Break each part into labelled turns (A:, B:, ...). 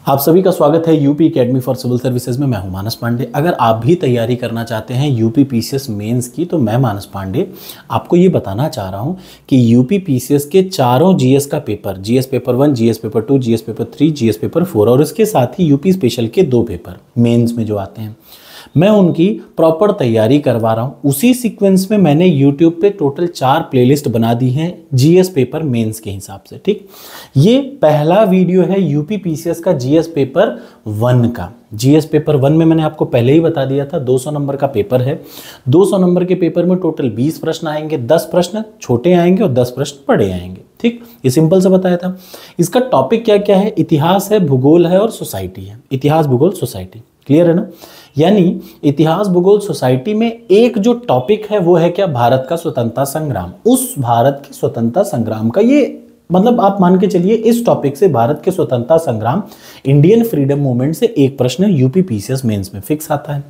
A: आप सभी का स्वागत है UP academy for civil services में। मैं हूं मानस पांडे। अगर आप भी तैयारी करना चाहते हैं यूपी पीसीएस मेंस की, तो मैं मानस पांडे आपको ये बताना चाह रहा हूं कि यूपी पीसीएस के चारों जीएस का paper, GS paper 1, GS paper 2, GS paper 3, GS paper 4 और इसके साथ ही यूपी स्पेशल के 2 पेपर मेंस में जो आते हैं, मैं उनकी प्रॉपर तैयारी करवा रहा हूं। उसी सीक्वेंस में मैंने यूट्यूब पे टोटल 4 प्लेलिस्ट बना दी हैं जीएस पेपर मेंस के हिसाब से। ठीक, ये पहला वीडियो है यूपी पीसीएस का जीएस पेपर 1 का। जीएस पेपर 1 में मैंने आपको पहले ही बता दिया था 200 नंबर का पेपर है। 200 नंबर के पेपर में टोटल 20 प्रश्न आएंगे, 10 प्रश्न छोटे आएंगे और 10 प्रश्न बड़े आएंगे। ठीक, ये सिंपल से बताया था। इसका टॉपिक क्या क्या है? इतिहास है, भूगोल है और सोसाइटी है। इतिहास, भूगोल, सोसाइटी, क्लियर है ना? यानी इतिहास, भूगोल, सोसाइटी में एक जो टॉपिक है वो है क्या? भारत का स्वतंत्रता संग्राम। उस भारत के स्वतंत्रता संग्राम का ये मतलब आप मान के चलिए इस टॉपिक से भारत के स्वतंत्रता संग्राम, इंडियन फ्रीडम मूवमेंट से एक प्रश्न यूपी पीसीएस मेंस में फिक्स आता है।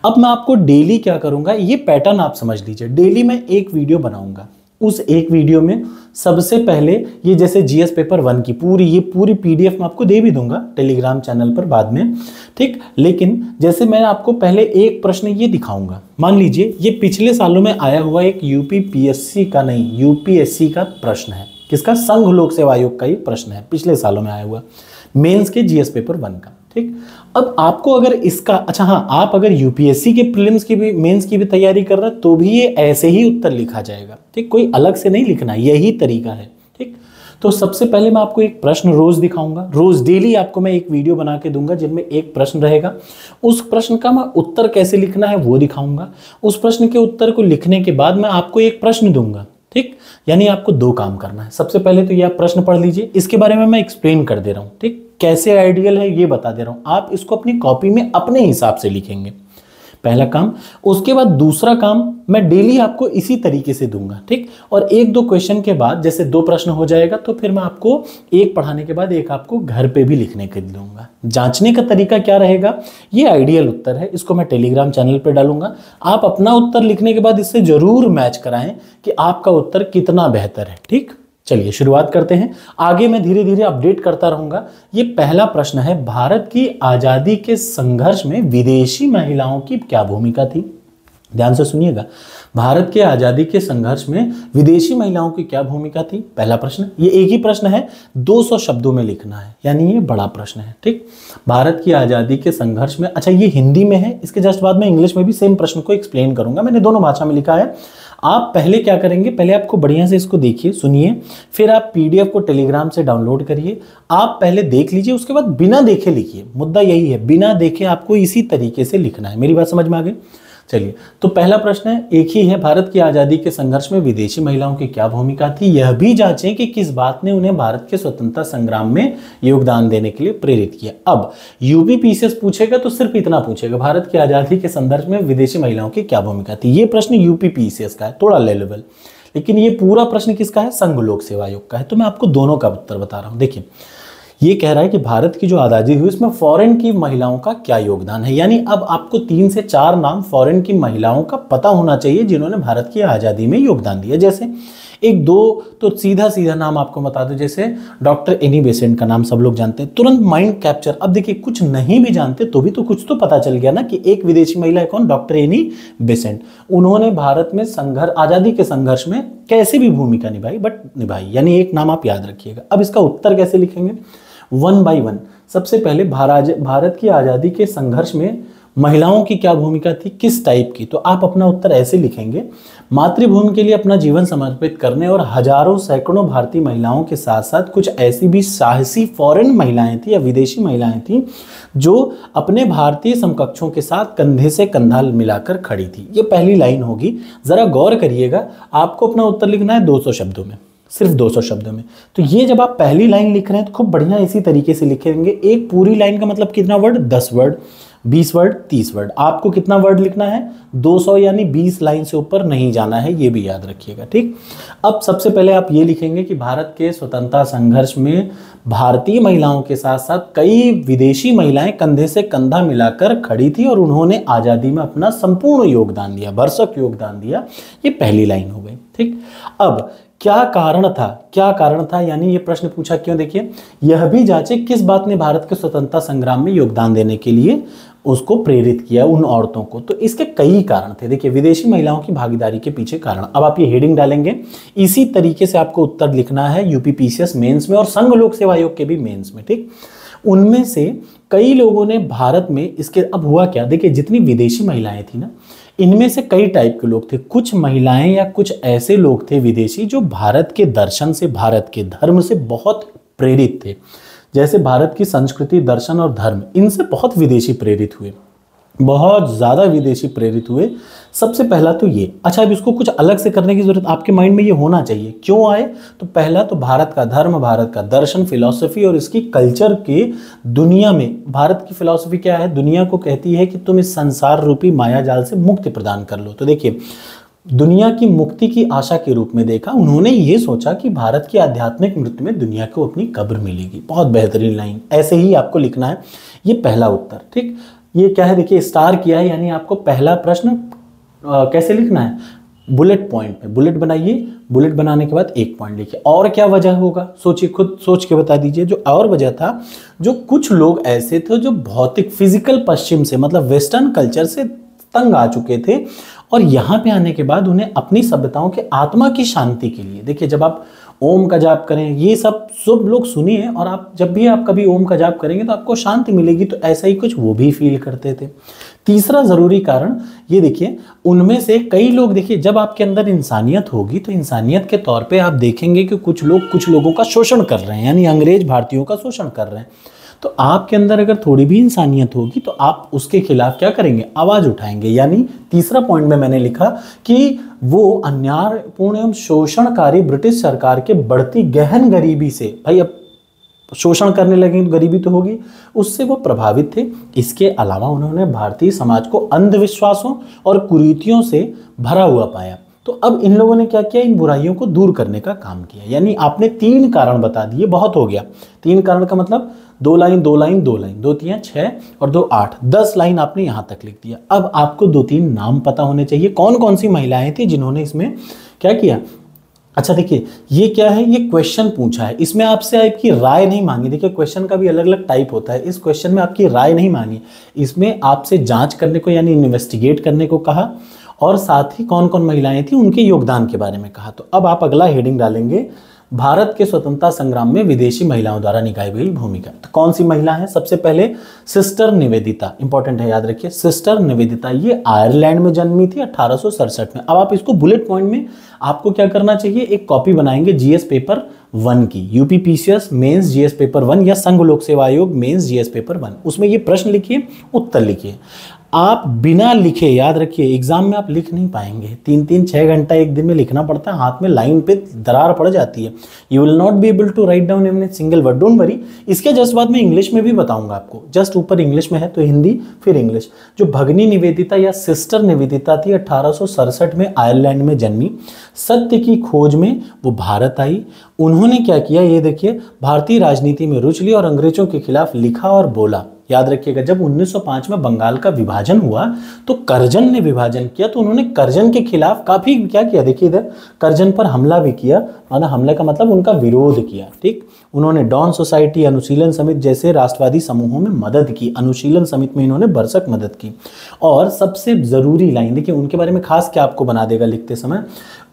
A: अब मैं आपको डेली क्या करूंगा, ये पैटर्न आप समझ लीजिए। डेली मैं एक वीडियो बनाऊंगा। उस एक वीडियो में सबसे पहले ये जैसे जीएस पेपर 1 की पूरी पीडीएफ मैं आपको दे भी दूंगा टेलीग्राम चैनल पर बाद में। ठीक, लेकिन जैसे मैं आपको पहले एक प्रश्न ये दिखाऊंगा। मान लीजिए ये पिछले सालों में आया हुआ एक यूपी पीएससी का नहीं, यूपीएससी का प्रश्न है। किसका? संघ लोक सेवा आयोग का ये प्रश्न है, पिछले सालों में आया हुआ मेंस के जीएस पेपर 1 का। ठीक, अब आपको अगर इसका आप अगर यूपीएससी के प्रीलिम्स की भी, मेंस की भी तैयारी कर रहे हैं तो भी ये ऐसे ही उत्तर लिखा जाएगा। ठीक, कोई अलग से नहीं लिखना, यही तरीका है। ठीक, तो सबसे पहले मैं आपको एक प्रश्न रोज दिखाऊंगा। रोज डेली आपको मैं एक वीडियो बना के दूंगा जिनमें एक प्रश्न रहेगा। उस प्रश्न का मैं उत्तर कैसे लिखना है वो दिखाऊंगा। उस प्रश्न के उत्तर को लिखने के बाद मैं आपको एक प्रश्न दूंगा। ठीक, यानी आपको 2 काम करना है। सबसे पहले तो ये आप प्रश्न पढ़ लीजिए, इसके बारे में मैं एक्सप्लेन कर दे रहा हूं। ठीक, कैसे आइडियल है ये बता दे रहा हूं। आप इसको अपनी कॉपी में अपने हिसाब से लिखेंगे, पहला काम। उसके बाद दूसरा काम मैं डेली आपको इसी तरीके से दूंगा। ठीक, और 1-2 क्वेश्चन के बाद जैसे 2 प्रश्न हो जाएगा तो फिर मैं आपको एक पढ़ाने के बाद एक आपको घर पे भी लिखने के दूंगा। जांचने का तरीका क्या रहेगा? ये आइडियल उत्तर है, इसको मैं टेलीग्राम चैनल पे डालूंगा। आप अपना उत्तर लिखने के बाद इससे जरूर मैच कराएं कि आपका उत्तर कितना बेहतर है। ठीक, चलिए शुरुआत करते हैं। आगे मैं धीरे धीरे अपडेट करता रहूंगा। ये पहला प्रश्न है, भारत की आजादी के संघर्ष में विदेशी महिलाओं की क्या भूमिका थी? ध्यान से सुनिएगा। भारत के आजादी के संघर्ष में विदेशी महिलाओं की क्या भूमिका थी? पहला प्रश्न। ये एक ही प्रश्न है, 200 शब्दों में लिखना है, यानी ये बड़ा प्रश्न है। ठीक, भारत की आजादी के संघर्ष में, अच्छा ये हिंदी में है, इसके जस्ट बाद में इंग्लिश में भी सेम प्रश्न को एक्सप्लेन करूंगा। मैंने दोनों भाषा में लिखा है। आप पहले क्या करेंगे, पहले आपको बढ़िया से इसको देखिए, सुनिए, फिर आप पीडीएफ को टेलीग्राम से डाउनलोड करिए। आप पहले देख लीजिए, उसके बाद बिना देखे लिखिए। मुद्दा यही है, बिना देखे आपको इसी तरीके से लिखना है। मेरी बात समझ में आ गई? चलिए, तो पहला प्रश्न है, एक ही है, भारत की आजादी के संघर्ष में विदेशी महिलाओं की क्या भूमिका थी? यह भी जांचें कि किस बात ने उन्हें भारत के स्वतंत्रता संग्राम में योगदान देने के लिए प्रेरित किया। अब यूपी पीसीएस पूछेगा तो सिर्फ इतना पूछेगा, भारत की आजादी के संदर्भ में विदेशी महिलाओं की क्या भूमिका थी। ये प्रश्न यूपी पीसीएस का है, थोड़ा लेवल। लेकिन ये पूरा प्रश्न किसका है? संघ लोक सेवा आयोग का है। तो मैं आपको दोनों का उत्तर बता रहा हूं। देखिए, ये कह रहा है कि भारत की जो आज़ादी हुई उसमें फॉरेन की महिलाओं का क्या योगदान है। यानी अब आपको 3 से 4 नाम फॉरेन की महिलाओं का पता होना चाहिए जिन्होंने भारत की आज़ादी में योगदान दिया। जैसे 1-2 तो सीधा सीधा नाम आपको बता दो, जैसे डॉक्टर एनी बेसेंट का नाम सब लोग जानते हैं, तुरंत माइंड कैप्चर। अब देखिए, कुछ नहीं भी जानते तो भी तो कुछ तो पता चल गया ना कि एक विदेशी महिला है, कौन? Doctor Annie Besant. उन्होंने भारत में आज़ादी के संघर्ष में कैसे भी भूमिका निभाई, बट निभाई। यानी एक नाम आप याद रखिएगा। अब इसका उत्तर कैसे लिखेंगे? 1 by 1। सबसे पहले भारत की आज़ादी के संघर्ष में महिलाओं की क्या भूमिका थी, किस टाइप की? तो आप अपना उत्तर ऐसे लिखेंगे, मातृभूमि के लिए अपना जीवन समर्पित करने और हजारों सैकड़ों भारतीय महिलाओं के साथ साथ कुछ ऐसी भी साहसी फॉरेन महिलाएं थी या विदेशी महिलाएं थी जो अपने भारतीय समकक्षों के साथ कंधे से कंधा मिलाकर खड़ी थी। ये पहली लाइन होगी। जरा गौर करिएगा, आपको अपना उत्तर लिखना है 200 शब्दों में, सिर्फ 200 शब्दों में। तो ये जब आप पहली लाइन लिख रहे हैं तो खूब बढ़िया इसी तरीके से लिखेंगे। एक पूरी लाइन का मतलब कितना वर्ड? 10 word, 20 word, 30 word. आपको कितना वर्ड लिखना है? 200, यानी 20 लाइन से ऊपर नहीं जाना है, ये भी याद रखिएगा। ठीक, अब सबसे पहले आप ये लिखेंगे कि भारत के स्वतंत्रता संघर्ष में भारतीय महिलाओं के साथ साथ कई विदेशी महिलाएं कंधे से कंधा मिलाकर खड़ी थी और उन्होंने आज़ादी में अपना संपूर्ण योगदान दिया, भरसक योगदान दिया। ये पहली लाइन हो गई। ठीक, अब क्या कारण था, क्या कारण था, यानी ये प्रश्न पूछा क्यों, देखिए यह भी जांचे किस बात ने भारत के स्वतंत्रता संग्राम में योगदान देने के लिए उसको प्रेरित किया उन औरतों को। तो इसके कई कारण थे। देखिए विदेशी महिलाओं की भागीदारी के पीछे कारण, अब आप ये हेडिंग डालेंगे, इसी तरीके से आपको उत्तर लिखना है यूपीपीसीएस मेंस में और संघ लोक सेवा आयोग के भी मेंस में, ठीक। उनमें से कई लोगों ने भारत में इसके, अब हुआ क्या, देखिए जितनी विदेशी महिलाएं थी ना, इनमें से कई टाइप के लोग थे। कुछ महिलाएं या कुछ ऐसे लोग थे विदेशी जो भारत के दर्शन से, भारत के धर्म से बहुत प्रेरित थे। जैसे भारत की संस्कृति, दर्शन और धर्म, इनसे बहुत विदेशी प्रेरित हुए, बहुत ज़्यादा विदेशी प्रेरित हुए। सबसे पहला तो ये, अच्छा अब इसको कुछ अलग से करने की जरूरत आपके माइंड में ये होना चाहिए, क्यों आए, तो पहला तो भारत का धर्म, भारत का दर्शन, फिलॉसफी और इसकी कल्चर के दुनिया में, भारत की फिलॉसफी क्या है, दुनिया को कहती है कि तुम इस संसार रूपी माया जाल से मुक्ति प्रदान कर लो। तो देखिए दुनिया की मुक्ति की आशा के रूप में देखा, उन्होंने ये सोचा कि भारत की आध्यात्मिक मृत्यु में दुनिया को अपनी कब्र मिलेगी। बहुत बेहतरीन लाइन, ऐसे ही आपको लिखना है, ये पहला उत्तर, ठीक। ये क्या है, देखिए स्टार किया है, यानी आपको पहला प्रश्न कैसे लिखना है, बुलेट पॉइंट में बुलेट बनाइए, बुलेट बनाने के बाद एक पॉइंट लिखिए। और क्या वजह होगा, सोचिए, खुद सोच के बता दीजिए। जो और वजह था, जो कुछ लोग ऐसे थे जो भौतिक फिजिकल पश्चिम से, मतलब वेस्टर्न कल्चर से तंग आ चुके थे, और यहाँ पे आने के बाद उन्हें अपनी सभ्यताओं के आत्मा की शांति के लिए, देखिए जब आप ओम का जाप करें, ये सब लोग सुनिए, और आप जब भी आप कभी ओम का जाप करेंगे तो आपको शांति मिलेगी, तो ऐसा ही कुछ वो भी फील करते थे। तीसरा जरूरी कारण ये देखिए, उनमें से कई लोग, देखिए जब आपके अंदर इंसानियत होगी तो इंसानियत के तौर पे आप देखेंगे कि कुछ लोग कुछ लोगों का शोषण कर रहे हैं, यानी अंग्रेज भारतीयों का शोषण कर रहे हैं। तो आपके अंदर अगर थोड़ी भी इंसानियत होगी तो आप उसके खिलाफ क्या करेंगे, आवाज उठाएंगे। यानी तीसरा पॉइंट में मैंने लिखा कि वो अन्यायपूर्ण एवं शोषणकारी ब्रिटिश सरकार के बढ़ती गहन गरीबी से, भाई अब शोषण करने लगे तो गरीबी तो होगी, उससे वो प्रभावित थे। इसके अलावा उन्होंने भारतीय समाज को अंधविश्वासों और कुरीतियों से भरा हुआ पाया। तो अब इन लोगों ने क्या किया, इन बुराइयों को दूर करने का काम किया। यानी आपने 3 कारण बता दिए, बहुत हो गया। 3 कारण का मतलब 2 लाइन 2 लाइन 2 लाइन, 2 3 6 और 2 8, 10 लाइन आपने यहां तक लिख दिया। अब आपको 2-3 नाम पता होने चाहिए, कौन कौन सी महिलाएं थी जिन्होंने इसमें क्या किया। अच्छा देखिए ये क्या है, ये क्वेश्चन पूछा है, इसमें आपसे आपकी राय नहीं मांगी। देखिए क्वेश्चन का भी अलग अलग टाइप होता है, इस क्वेश्चन में आपकी राय नहीं मांगी, इसमें आपसे जांच करने को यानी इन्वेस्टिगेट करने को कहा, और साथ ही कौन कौन महिलाएं थी उनके योगदान के बारे में कहा। तो अब आप अगला हेडिंग डालेंगे, भारत के स्वतंत्रता संग्राम में विदेशी महिलाओं द्वारा निभाई गई भूमिका। तो कौन सी महिला है, सबसे पहले सिस्टर निवेदिता, इंपॉर्टेंट है याद रखिए, सिस्टर निवेदिता, ये आयरलैंड में जन्मी थी 1867 में। अब आप इसको बुलेट पॉइंट में आपको क्या करना चाहिए, एक कॉपी बनाएंगे जीएस पेपर 1 की, यूपीपीसीएस मेंस जीएस पेपर 1 या संघ लोक सेवा आयोग मेंस जीएस पेपर 1, उसमें ये प्रश्न लिखिए, उत्तर लिखिए। आप बिना लिखे, याद रखिए एग्जाम में आप लिख नहीं पाएंगे, 3-6 घंटा एक दिन में लिखना पड़ता है, हाथ में लाइन पे दरार पड़ जाती है। You will not be able to write down every single word, don't worry. इसके जस्ट बाद में इंग्लिश में भी बताऊंगा आपको, जस्ट ऊपर इंग्लिश में है तो हिंदी फिर इंग्लिश। जो भगनी निवेदिता या सिस्टर निवेदिता थी 1867 में आयरलैंड में जन्मी, सत्य की खोज में वो भारत आई। उन्होंने क्या किया, ये देखिए, भारतीय राजनीति में रुचि ली और अंग्रेजों के खिलाफ लिखा और बोला। याद रखिएगा जब 1905 में बंगाल का विभाजन हुआ तो कर्जन ने विभाजन किया, तो उन्होंने कर्जन के खिलाफ काफी क्या किया, देखिए इधर कर्जन पर हमला भी किया, माना हमले का मतलब उनका विरोध किया, ठीक। उन्होंने डॉन सोसाइटी, अनुशीलन समिति जैसे राष्ट्रवादी समूहों में मदद की, अनुशीलन समिति में इन्होंने भरसक मदद की। और सबसे जरूरी लाइन देखिए, उनके बारे में खास क्या आपको बना देगा लिखते समय,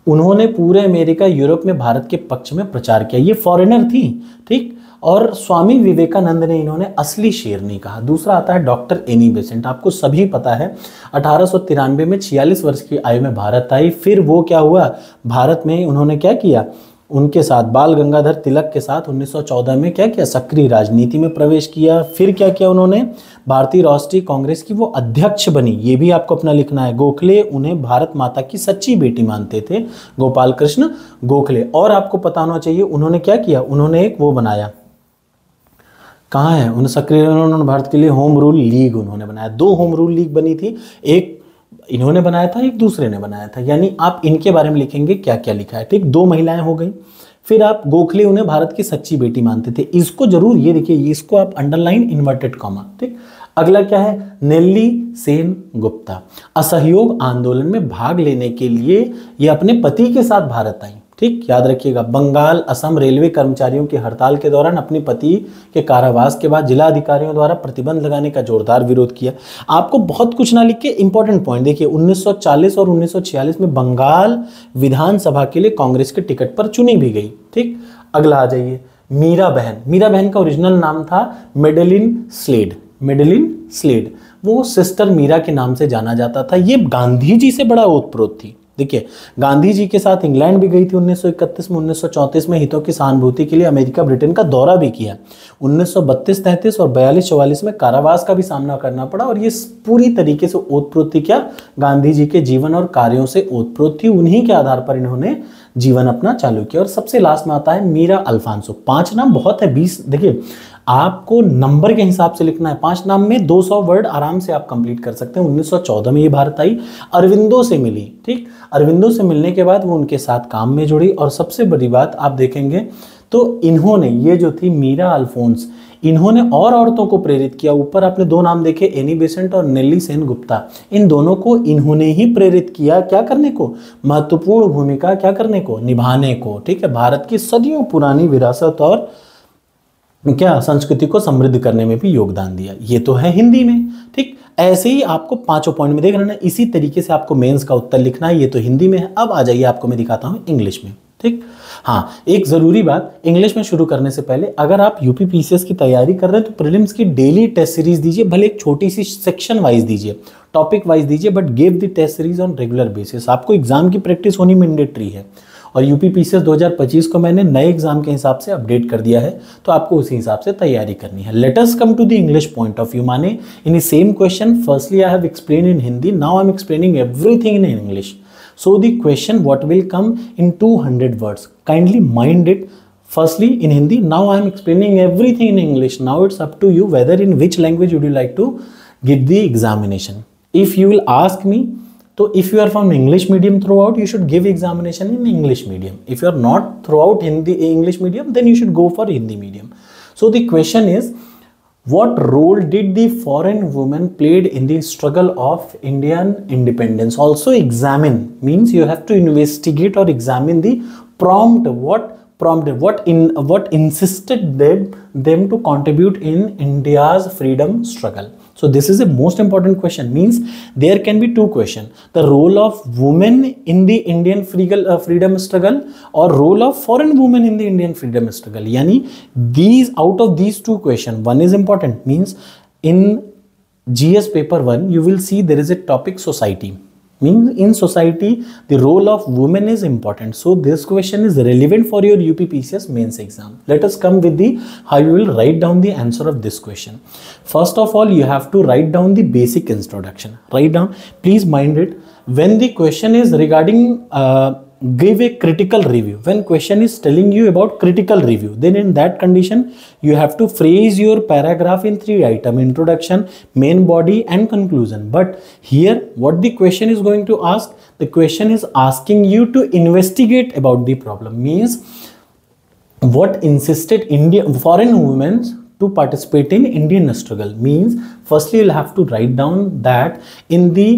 A: उन्होंने पूरे अमेरिका यूरोप में भारत के पक्ष में प्रचार किया। ये फॉरेनर थी, ठीक। और स्वामी विवेकानंद ने इन्होंने असली शेरनी कहा। दूसरा आता है डॉक्टर एनी बेसेंट, आपको सभी पता है 1893 में 46 वर्ष की आयु में भारत आई। फिर वो क्या हुआ, भारत में उन्होंने क्या किया, उनके साथ बाल गंगाधर तिलक के साथ 1914 में क्या किया, सक्रिय राजनीति में प्रवेश किया। फिर क्या किया उन्होंने, भारतीय राष्ट्रीय कांग्रेस की वो अध्यक्ष बनी, ये भी आपको अपना लिखना है। गोखले उन्हें भारत माता की सच्ची बेटी मानते थे, गोपाल कृष्ण गोखले। और आपको पता होना चाहिए उन्होंने क्या किया, उन्होंने एक वो बनाया, कहाँ है, उन्हें सक्रिय, उन्होंने भारत के लिए होम रूल लीग उन्होंने बनाया। 2 होम रूल लीग बनी थी, एक इन्होंने बनाया था, एक दूसरे ने बनाया था। यानी आप इनके बारे में लिखेंगे क्या क्या लिखा है, ठीक। 2 महिलाएं हो गई। फिर आप गोखले उन्हें भारत की सच्ची बेटी मानते थे, इसको जरूर, ये देखिए इसको आप अंडरलाइन इन्वर्टेड कॉमा, ठीक। अगला क्या है, नेल्ली सेन गुप्ता, असहयोग आंदोलन में भाग लेने के लिए ये अपने पति के साथ भारत आई, ठीक। ठीक, याद रखिएगा। बंगाल असम रेलवे कर्मचारियों की हड़ताल के दौरान अपने पति के कारावास के बाद जिला अधिकारियों द्वारा प्रतिबंध लगाने का जोरदार विरोध किया। आपको बहुत कुछ ना लिख के इंपॉर्टेंट पॉइंट देखिए, 1940 और 1946 में बंगाल विधानसभा के लिए कांग्रेस के टिकट पर चुनी भी गई। ठीक, अगला आ जाइए, मीरा बहन। मीरा बहन का ओरिजिनल नाम था मेडेलिन स्लेड। मेडेलिन स्लेड, वो सिस्टर मीरा के नाम से जाना जाता था। ये गांधी जी से बड़ा ओतप्रोत थी। देखिए, गांधी जी के साथ इंग्लैंड भी गई थी 1931 में, 1934 में हितों की सहानुभूति के लिए अमेरिका ब्रिटेन का दौरा भी किया। 1932-33 और 42-44 में कारावास का भी सामना करना पड़ा, और ये पूरी तरीके से ओतप्रोत थी क्या, गांधी जी के जीवन और कार्यों से ओतप्रोत थी। उन्हीं के आधार पर इन्होंने जीवन अपना चालू किया। और सबसे लास्ट में आता है मीरा अल्फांसो। 5 नाम बहुत है, 20, देखिए आपको नंबर के हिसाब से लिखना है। 5 नाम में 200 वर्ड आराम से आप कंप्लीट कर सकते हैं। 1914 में ये भारत आई, अरविंदो से मिली। ठीक, अरविंदो से मिलने के बाद वो उनके साथ काम में जुड़ी, और सबसे बड़ी बात आप देखेंगे तो इन्होंने, ये जो थी मीरा अल्फोंस, इन्होंने और औरतों को प्रेरित किया। ऊपर आपने 2 नाम देखे, एनी बेसेंट और नेली सेन गुप्ता। इन दोनों को इन्होंने ही प्रेरित किया क्या करने को, महत्वपूर्ण भूमिका क्या करने को, निभाने को। ठीक है, भारत की सदियों पुरानी विरासत और क्या संस्कृति को समृद्ध करने में भी योगदान दिया। ये तो है हिंदी में। ठीक, ऐसे ही आपको 5 पॉइंट में देख रहे हैं, इसी तरीके से आपको मेंस का उत्तर लिखना है। ये तो हिंदी में है। अब आ जाइए, आपको मैं दिखाता हूँ इंग्लिश में। ठीक, हाँ, एक ज़रूरी बात, इंग्लिश में शुरू करने से पहले अगर आप यूपी पीसीएस की तैयारी कर रहे हैं तो प्रीलिम्स की डेली टेस्ट सीरीज दीजिए। भले एक छोटी सी सेक्शन वाइज दीजिए, टॉपिक वाइज दीजिए, but give the test series on regular basis. आपको एग्जाम की प्रैक्टिस होनी मैंडेटरी है। और यूपी पीसीएस 2025 को मैंने नए एग्जाम के हिसाब से अपडेट कर दिया है, तो आपको उसी हिसाब से तैयारी करनी है। Let us come to the English point of view. माने in same question, firstly I have explain in Hindi, now I am explaining everything in English. So the question what will come in 200 words, kindly mind it. Firstly in Hindi, now I am explaining everything in English. Now it's up to you whether in which language would you like to give the examination. If you will ask me, so if you are from English medium throughout, you should give examination in English medium. If you are not throughout Hindi English medium, then you should go for Hindi medium. So the question is, what role did the foreign woman played in the struggle of Indian independence? Also examine means you have to investigate or examine the prompt. What prompted, what insisted them to contribute in India's freedom struggle. So this is a most important question. Means there can be two questions: the role of women in the Indian freedom struggle, or role of foreign women in the Indian freedom struggle. Yani these, out of these two questions, one is important. Means in GS paper 1 you will see there is a topic society. Means in society the role of women is important. So this question is relevant for your UPPCS mains exam. Let us come with the how you will write down the answer of this question. First of all, you have to write down the basic introduction. Write down, please mind it, when the question is regarding give a critical review. When question is telling you about critical review, then in that condition you have to phrase your paragraph in 3 items: introduction, main body and conclusion. But here what the question is going to ask, the question is asking you to investigate about the problem. Means what insisted foreign women to participate in Indian struggle. Means firstly you'll have to write down that in the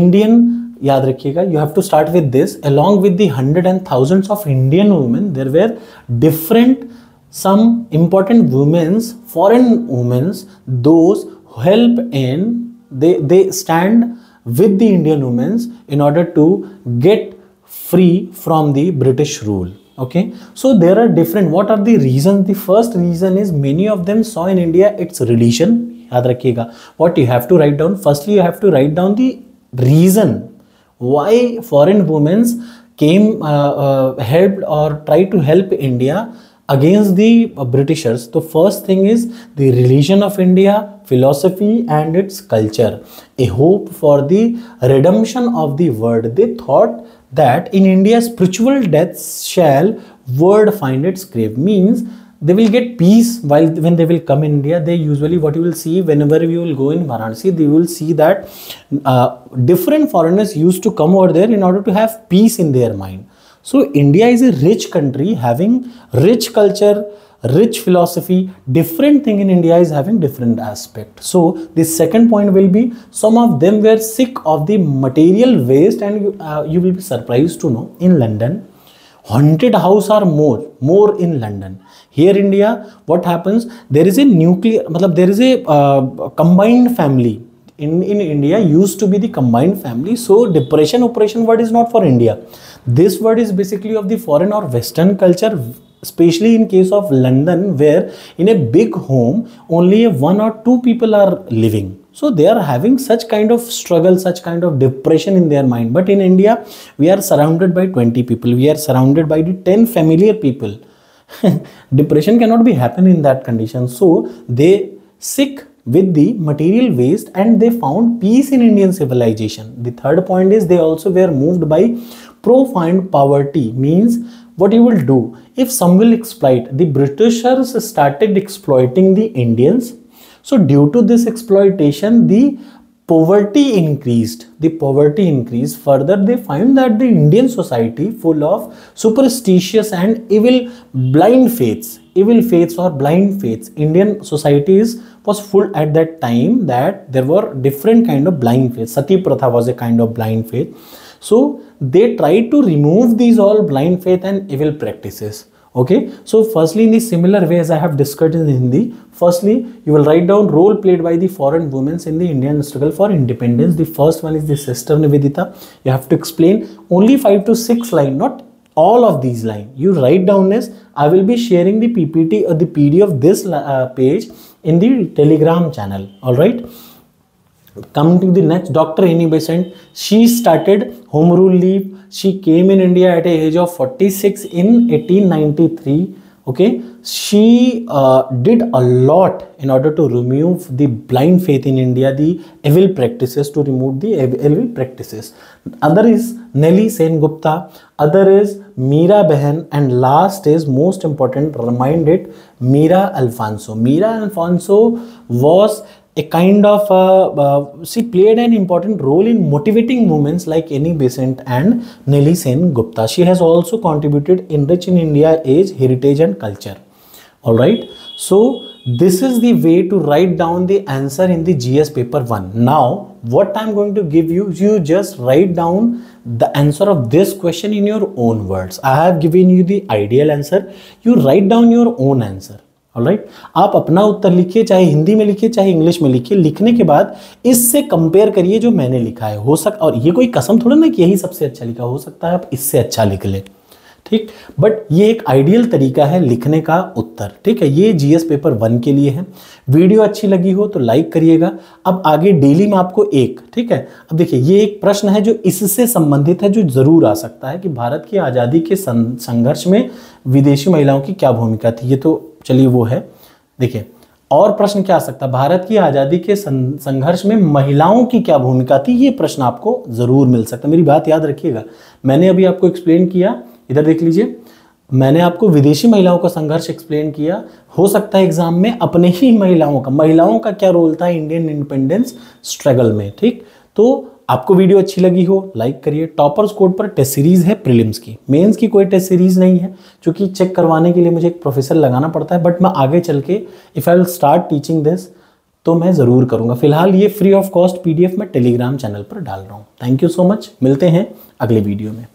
A: Indian, याद रखिएगा, you have to start with this, along with the hundreds and thousands of Indian women, there were different some important women's, foreign women's, those who help in, they stand with the Indian women's in order to get free from the British rule. Okay, so there are different, what are the reasons? The first reason is many of them saw in India its religion. याद रखिएगा, what you have to write down, firstly you have to write down the reason why foreign women came, helped or tried to help India against the Britishers. The first thing is the religion of India, philosophy and its culture, a hope for the redemption of the world. They thought that in India spiritual deaths shall world find its grave. Means they will get peace when they will come in India. They usually, what you will see whenever you will go in Varanasi, they will see that different foreigners used to come over there in order to have peace in their mind. So India is a rich country having rich culture, rich philosophy. Different thing in India is having different aspect. So the second point will be, some of them were sick of the material waste, and you will be surprised to know in London haunted house are more in London. Here India, what happens? There is a there is a combined family. In India used to be the combined family. So depression operation word is not for India. This word is basically of the foreign or Western culture, especially in case of London, where in a big home only 1 or 2 people are living. So they are having such kind of struggle, such kind of depression in their mind. But in India, we are surrounded by 20 people. We are surrounded by the 10 familiar people. Depression cannot be happen in that condition. So they sick with the material waste and they found peace in Indian civilization. The third point is they also were moved by profound poverty. Means what you will do if some will exploit. The Britishers started exploiting the Indians. So due to this exploitation, the poverty increased. Further, they find that the Indian society full of superstitious and evil faiths or blind faiths. Indian society was full at that time that there were different kind of blind faiths. Sati Pratha was a kind of blind faith. So they tried to remove these all blind faith and evil practices. Okay, so firstly, in the similar way as I have discussed in Hindi, firstly, you will write down role played by the foreign women in the Indian struggle for independence. The first one is the Sister Nivedita. You have to explain only 5 to 6 lines, not all of these lines. You write down this. I will be sharing the PPT or the PDF of this page in the Telegram channel. All right. Coming to the next, Dr. Annie Besant. She started Home Rule Leave. She came in India at the age of 46 in 1893. Okay, she did a lot in order to remove the blind faith in India, the evil practices, to remove the evil practices. Other is Nellie Sen Gupta, other is Meera Behan, and last is most important, remind it, Mira Alfonso. Mira Alfonso was a kind of, she played an important role in motivating movements like Annie Besant and Nellie Sen Gupta. She has also contributed enriching India age, heritage and culture. Alright, so this is the way to write down the answer in the GS paper 1. Now, what I am going to give you, you just write down the answer of this question in your own words. I have given you the ideal answer. You write down your own answer. Alright, आप अपना उत्तर लिखिए, चाहे हिंदी में लिखिए चाहे English में लिखिए. लिखने के बाद इससे कंपेयर करिए जो मैंने लिखा है. हो सकता, और ये कोई कसम थोड़ा ना कि यही सबसे अच्छा लिखा, हो सकता है आप इससे अच्छा लिख ले, ठीक. बट ये एक आइडियल तरीका है लिखने का उत्तर, ठीक है. ये जीएस पेपर 1 के लिए है. वीडियो अच्छी लगी हो तो लाइक करिएगा. अब आगे डेली में आपको एक, ठीक है. अब देखिए, ये एक प्रश्न है जो इससे संबंधित है, जो जरूर आ सकता है कि भारत की आज़ादी के संघर्ष में विदेशी महिलाओं की क्या भूमिका थी. ये तो चलिए वो है. देखिए, और प्रश्न क्या आ सकता है, भारत की आज़ादी के संघर्ष में महिलाओं की क्या भूमिका थी. ये प्रश्न आपको जरूर मिल सकता है. मेरी बात याद रखिएगा, मैंने अभी आपको एक्सप्लेन किया, इधर देख लीजिए, मैंने आपको विदेशी महिलाओं का संघर्ष एक्सप्लेन किया. हो सकता है एग्जाम में अपने ही महिलाओं का क्या रोल था इंडियन इंडिपेंडेंस स्ट्रगल में, ठीक. तो आपको वीडियो अच्छी लगी हो लाइक करिए. टॉपर्स कोड पर टेस्ट सीरीज है प्रीलिम्स की, मेंस की कोई टेस्ट सीरीज नहीं है, क्योंकि चेक करवाने के लिए मुझे एक प्रोफेसर लगाना पड़ता है. बट मैं आगे चल के if I will start teaching this तो मैं ज़रूर करूँगा. फिलहाल ये फ्री ऑफ कॉस्ट PDF मैं टेलीग्राम चैनल पर डाल रहा हूँ. Thank you so much. मिलते हैं अगले वीडियो में.